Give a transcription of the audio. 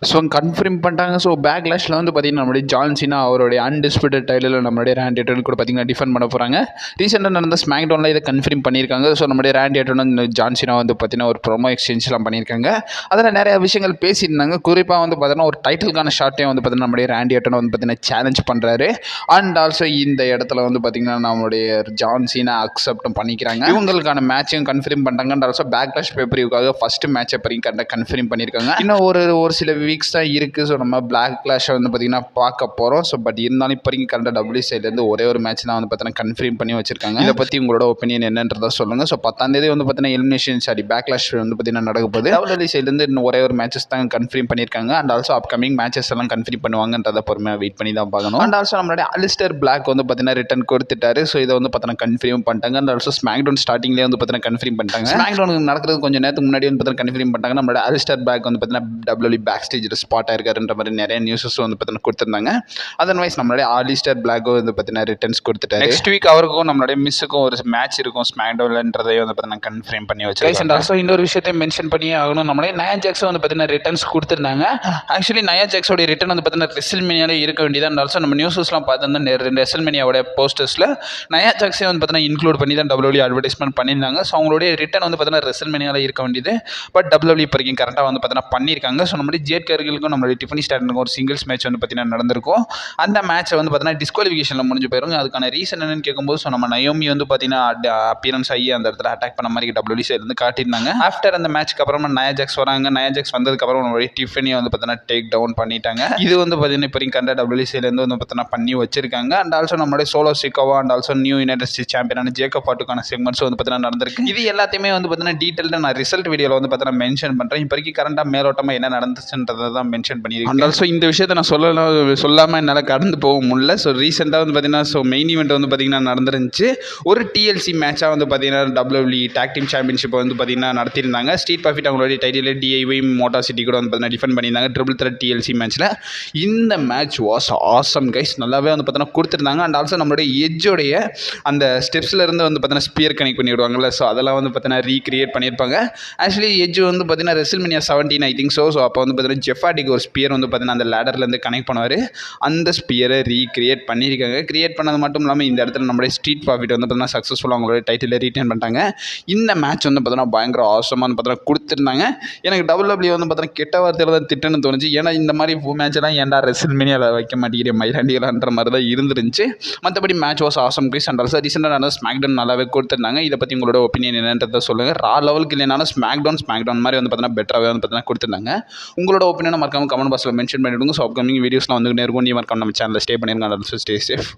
So confirm பண்ணிட்டாங்க. So பேக்லாஷில் வந்து பார்த்தீங்கன்னா நம்மளுடைய ஜான் சீனா அவருடைய அன்டிஸ்பியூட்டட் டைட்டில் நம்மளுடைய ராண்டி ஆர்டன் கூட பார்த்தீங்கன்னா டிஃபெண்ட் பண்ண போகிறாங்க. ரீசெண்டாக நடந்த ஸ்மாக் டவுனில் இதை கன்ஃபார்ம் பண்ணியிருக்காங்க. ஸோ நம்மளுடைய ராண்டி ஆர்டன் ஜான் சீனா வந்து பார்த்தீங்கன்னா ஒரு ப்ரோமோ எக்ஸ்சேஞ்ச்லாம் பண்ணியிருக்காங்க. அதில் நிறைய விஷயங்கள் பேசியிருந்தாங்க. குறிப்பாக வந்து பார்த்தீங்கன்னா ஒரு டைட்டிலுக்கான ஷார்ட்டையும் வந்து பார்த்தீங்கன்னா நம்மளுடைய ராண்டி ஆர்டன் வந்து பார்த்தீங்கன்னா சேலஞ்ச் பண்ணுறாரு. அண்ட் ஆல்சோ இந்த இடத்துல வந்து பார்த்தீங்கன்னா நம்மளுடைய ஜான் சீனா அக்செப்டும் பண்ணிக்கிறாங்க. இவங்களுக்கான மேட்சையும் கன்ஃபார்ம் பண்ணிட்டாங்க. அண்ட் ஆல்சோ பேக்லாஷ் பேப்பரிவுக்காக ஃபர்ஸ்ட் மேட்சை கன்ஃபார்ம் பண்ணியிருக்காங்க. இன்னும் ஒரு சில வீக்ஸ் தான் இருக்குது. ஸோ நம்ம பேக்லாஷை வந்து பார்த்தீங்கன்னா பார்க்க போகிறோம். ஸோ பட் இருந்தாலும் இப்போ வரைக்கும் கரெக்டாக டபிள்யூ சைட்லேருந்து ஒரே ஒரு மேட்ச் தான் வந்து பார்த்தீங்கன்னா கன்ஃபார்ம் பண்ணி வச்சிருக்காங்க. இதை பற்றி உங்களோட ஒப்பீனியன் என்னன்றதை சொல்லுங்கள். ஸோ 10ஆம் தேதி வந்து பார்த்தீங்கன்னா எலிமினேஷன் பேக்லாஷ் வந்து பார்த்தீங்கன்னா நடக்க போகுது. டபிள்யூ சைட்லேருந்து இன்னும் ஒரே ஒரு மேட்சஸ் தான் கன்ஃபார்ம் பண்ணியிருக்காங்க. அண்ட் ஆல்சோ அப்கமிங் மேட்சஸ் எல்லாம் கன்ஃபார்ம் பண்ணுவாங்கன்றதை பொறுமையாக வெயிட் பண்ணி தான் பார்க்கணும். அண்ட் ஆல்சோ நம்மளுடைய அலிஸ்டர் பிளாக் வந்து பார்த்தீங்கன்னா ரிட்டன் கொடுத்துட்டாரு. ஸோ இதை வந்து பார்த்தீங்கன்னா கன்ஃபார்ம் பண்ணிட்டாங்க. அண்ட் ஆல்சோ ஸ்மாக் டவுன் ஸ்டார்டிங்லேயே வந்து பார்த்தீங்கன்னா கன்ஃபார்ம் பண்ணிட்டாங்க. ஸ்மாக் டவுன் நடக்கிறது கொஞ்சம் நேரத்துக்கு முன்னாடி வந்து பார்த்தீங்கன்னா கன்ஃபார்ம் பண்ணிட்டாங்க. நம்மளோட அலிஸ்டர் பிளாக் வந்து பார்த்தீங்கன்னா டபிள்யூ பேக் ஸ்டேஜில் ஸ்பாட் ஆயிருக்காருன்ற மாதிரி நிறைய நியூஸஸ் வந்து பார்த்தீங்கன்னா கொடுத்துருந்தாங்க. அதர்வைஸ் நம்மளுடைய அலிஸ்டர் பிளாக்கும் வந்து பார்த்தீங்கன்னா ரிட்டர்ன்ஸ் கொடுத்துட்டாரு. நெக்ஸ்ட் வீக் அவருக்கும் நம்மளுடைய மிஸ்ஸுக்கும் ஒரு மேட்ச் இருக்கும் ஸ்மாக் டவுன்ன்றதை வந்து பார்த்தீங்கன்னா கன்ஃபார்ம் பண்ணி வச்சிருக்காங்க. அண்ட் ஆல்சோ இன்னொரு விஷயத்தை மென்ஷன் பண்ணி ஆகணும். நம்மளே நயா ஜாக்ஸ் வந்து பார்த்தீங்கன்னா ரிட்டர்ன்ஸ் கொடுத்துருந்தாங்க. ஆக்சுவலி நயா ஜாக்ஸோட ரிட்டர்ன் வந்து பார்த்தீங்கன்னா ரெஸ்ல்மேனியாலே இருக்க வேண்டியது. அண்ட் ஆல்சோ நம்ம நியூஸஸ்லாம் பார்த்தோம்னா ரெஸ்ல்மேனியாவோட போஸ்டர்ஸில் நயா ஜாக்ஸே வந்து பார்த்தீங்கன்னா இன்க்ளூட் பண்ணி தான் டபிள்யூ அட்வர்டைஸ்மெண்ட் பண்ணியிருந்தாங்க. ஸோ அவங்களுடைய ரிட்டர்ன் வந்து பார்த்தீங்கன்னா ரெஸ்ல்மேனியாவில் இருக்க வேண்டியது. பட் டபிள்யூ இப்போ வரைக்கும் கரெக்டாக வந்து பார்த்தீங்கன்னா பண்ணியிருக்காங்க. ஸோ நம்மளுடைய ஜேட் கர்கிலுக்கும் நம்மளுடைய டிஃபனி ஸ்டார்டனுக்கும் ஒரு சிங்கிள்ஸ் மேட்ச் வந்து பார்த்தீங்கன்னா நடந்திருக்கும். அந்த மேட்ச்சை வந்து பார்த்தீங்கன்னா டிஸ்குவாலிஃபிகேஷனில் முடிஞ்சு போயிருங்க. அதுக்கான ரீசன் என்னன்னு கேட்கும்போது ஸோ நம்ம நயோமி வந்து பார்த்தீங்கன்னா அப்பியரன்ஸ் ஆகி அந்த இடத்துல அட்டாக் பண்ண மாதிரி டபிள்யூ சைட்லேருந்து காட்டியிருந்தாங்க. ஆஃப்டர் அந்த மேட்ச்க்கு அப்புறமா நயா ஜாக்ஸ் வராங்க. நயா ஜாக்ஸ் வந்ததுக்கப்புறம் நம்மளுடைய டிஃபனியை வந்து பார்த்தீங்கன்னா டேக் டவுன் பண்ணிட்டாங்க. இது வந்து பார்த்தீங்கன்னா இப்போ வரைக்கும் கரெக்டாக டபிள்யூ சைட்லேருந்து வந்து பார்த்தீங்கன்னா பண்ணி வச்சிருக்காங்க. அண்ட் ஆல்சோ நம்மளுடைய solo சிக்கோவா and also new United states சாம்பியனான ஜேக்கப் ஹார்ட்டுக்கான செக்மெண்ட்ஸ் வந்து பார்த்தீங்கன்னா நடந்திருக்கு. இது எல்லாத்தையுமே வந்து பார்த்தீங்கன்னா டீட்டெயில்டாக நான் ரிசல்ட் வீடியோவில் வந்து பார்த்தீங்கன்னா மென்ஷன் பண்ணுறேன். இப்போ வரைக்கும் கரெக்டாக மேலோட்டமாக என்ன நடந்துச்சுன்றதை தான் மென்ஷன் பண்ணியிருக்கேன். அண்ட் ஆல்சோ இந்த விஷயத்தை நான் சொல்லாமல் என்னால் கடந்து போக முடியல. ஸோ ரீசெண்டாக வந்து பார்த்தீங்கன்னா ஸோ மெயின் ஈவெண்ட் வந்து பார்த்தீங்கன்னா நடந்துருந்துச்சு. ஒரு டிஎல்சி மேட்சாக வந்து பார்த்தீங்கன்னா டபிள்யூ டாக் டீம் சாம்பியன்ஷிப் வந்து பார்த்தீங்கன்னா நடத்தியிருந்தாங்க. ஸ்ட்ரீட் ப்ராஃபிட் அவங்களுடைய டைட்டில் டிஐவி மோட்டார் சிட்டி கூட வந்து பார்த்தீங்கன்னா டிஃபெண்ட் பண்ணியிருந்தாங்க ட்ரிபிள் த்ரெட் டிஎல்சி மேட்ச்சில். இந்த மேட்ச் வாஸ் ஆசம் கைஸ். நல்லாவே வந்து பார்த்தீங்கன்னா கொடுத்துருந்தாங்க. அண்ட் ஆல்சோ நம்மளுடைய எஜ்ஜோடைய அந்த ஸ்டெப்ஸில் இருந்து வந்து பார்த்தீங்கன்னா ஸ்பியர் கனெக்ட் பண்ணி விடுவாங்கல்ல. ஸோ அதெல்லாம் வந்து பார்த்தீங்கன்னா ரீக்ரியேட் பண்ணியிருப்பாங்க. ஆக்சுவலி எஜ் வந்து பார்த்தீங்கன்னா ரெஸ்ல்மேனியா 17 ஐ திங்க் ஸோ அப்போ வந்து பார்த்தீங்கன்னா ஜெஃப் ஹார்டிக்கு ஒரு ஸ்பியர் வந்து பார்த்தீங்கன்னா அந்த லேடர்லேருந்து கனெக்ட் பண்ணுவார். அந்த ஸ்பியரை ரீக்ரியேட் பண்ணியிருக்காங்க. கிரியேட் பண்ணது மட்டும் இல்லாமல் இந்த இடத்துல நம்மளுடைய ஸ்ட்ரீட் ப்ராஃபிட் வந்து பார்த்தீங்கன்னா சக்ஸஸ்ஃபுல்லாக அவங்களுடைய டைட்டில் ரீட்டைன் பண்ணிட்டாங்க. இந்த மேட்ச் வந்து பார்த்தீங்கன்னா பயங்கர ஆசமானு பார்த்தீங்கன்னா கொடுத்துருந்தாங்க. எனக்கு டபிள்யூ வந்து பார்த்தீங்கன்னா கெட்ட வார்த்தையில் தான் திட்டன்னு தோணுச்சு. ஏன்னா இந்த மாதிரி மேட்செல்லாம் ஏன்டா ரெஸ்ல்மேனியாவில் வைக்க மாட்டேங்கிற மயிலாண்டிகளான்ற மாதிரி தான் இருந்துருந்துச்சு. மற்றபடி match was awesome guys. And also ரீசெண்டாக நடந்த ஸ்மாக் டவுன் நல்லாவே கொடுத்துருந்தாங்க. இதை பற்றி உங்களோட ஒப்பீனியன் என்னன்றதை சொல்லுங்கள். ரா லெவலுக்கு இல்லைனாலும் ஸ்மாக் டவுன் மாதிரி வந்து பார்த்தீங்கன்னா பெட்டராகவே வந்து பார்த்தீங்கன்னா கொடுத்துருந்தாங்க. உங்களோட ஒப்பீனியனை மறக்காம கமெண்ட் பாக்ஸில் மென்ஷன் பண்ணிவிடுங்க. ஸோ அப்கமிங் வீடியோஸ்லாம் வந்து நேர்கொண்டு மறக்காம நம்ம சேனலில் ஸ்டே பண்ணிருங்க. Stay safe.